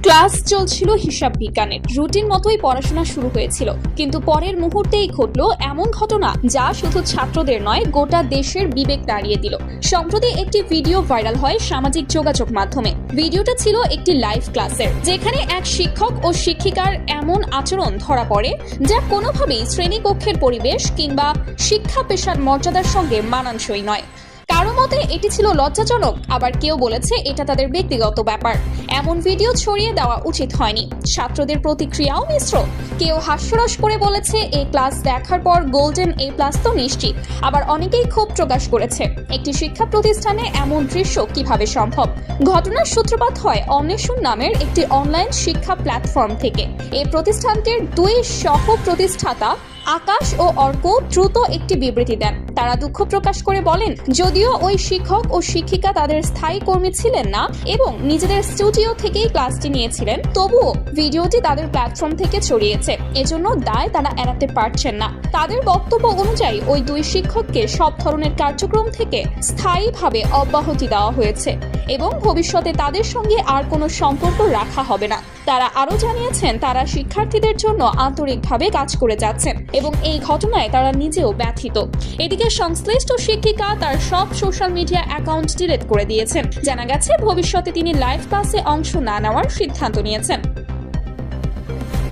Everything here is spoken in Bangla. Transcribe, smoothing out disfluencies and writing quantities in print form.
ক্লাস চলছিল হিসাব বিজ্ঞানের রুটিন মতোই পড়াশোনা শুরু হয়েছিল, কিন্তু পরের মুহূর্তেই ঘটলো এমন ঘটনা যা শুধু ছাত্রদের নয় গোটা দেশের বিবেক নাড়িয়ে দিল। সম্প্রতি একটি ভিডিও ভাইরাল হয় সামাজিক যোগাযোগ মাধ্যমে। ভিডিওটা ছিল একটি লাইভ ক্লাসের, যেখানে এক শিক্ষক ও শিক্ষিকার এমন আচরণ ধরা পড়ে যা কোনোভাবেই শ্রেণীকক্ষের পরিবেশ কিংবা শিক্ষা পেশার মর্যাদার সঙ্গে মানানসই নয়। কারো মতে এটি ছিল লজ্জাজনক, আবার কেউ বলেছে এটা তাদের ব্যক্তিগত ব্যাপার। এমন ভিডিও ছড়িয়ে দেওয়া উচিত হয়নি। ছাত্রদের প্রতিক্রিয়াও মিশ্র। কেউ হাস্যরস করে বলেছে এই ক্লাস দেখার পর গোল্ডেন এ প্লাস তো নিশ্চিত, আবার অনেকেই ক্ষোভ প্রকাশ করেছে একটি শিক্ষা প্রতিষ্ঠানে এমন দৃশ্য কিভাবে সম্ভব। ঘটনার সূত্রপাত হয় অন্বেষণ নামের একটি অনলাইন শিক্ষা প্ল্যাটফর্ম থেকে। এই প্রতিষ্ঠানটির দুই সহ প্রতিষ্ঠাতা আকাশ ও অর্ক দ্রুত একটি বিবৃতি দেন। তারা দুঃখ প্রকাশ করে বলেন, যদিও ওই শিক্ষক ও শিক্ষিকা তাদের স্থায়ী কর্মী ছিলেন না এবং নিজেদের স্টুডিও থেকেই ক্লাসটি নিয়েছিলেন, তবুও ভিডিওটি তাদের প্ল্যাটফর্ম থেকে ছড়িয়েছে। এজন্য দায় তারা এড়াতে পারছেন না। তাদের বক্তব্য অনুযায়ী ওই দুই শিক্ষককে সব ধরনের কার্যক্রম থেকে স্থায়ীভাবে অব্যাহতি দেওয়া হয়েছে এবং ভবিষ্যতে তাদের সঙ্গে আর কোনো সম্পর্ক রাখা হবে না। তারা আরও জানিয়েছেন তারা শিক্ষার্থীদের জন্য আন্তরিকভাবে কাজ করে যাচ্ছেন এবং এই ঘটনায় তারা নিজেও ব্যথিত। এদিকে সংশ্লিষ্ট শিক্ষিকা তার সব সোশ্যাল মিডিয়া অ্যাকাউন্ট ডিলিট করে দিয়েছেন। জানা গেছে ভবিষ্যতে তিনি লাইভ ক্লাসে অংশ না নেওয়ার সিদ্ধান্ত নিয়েছেন।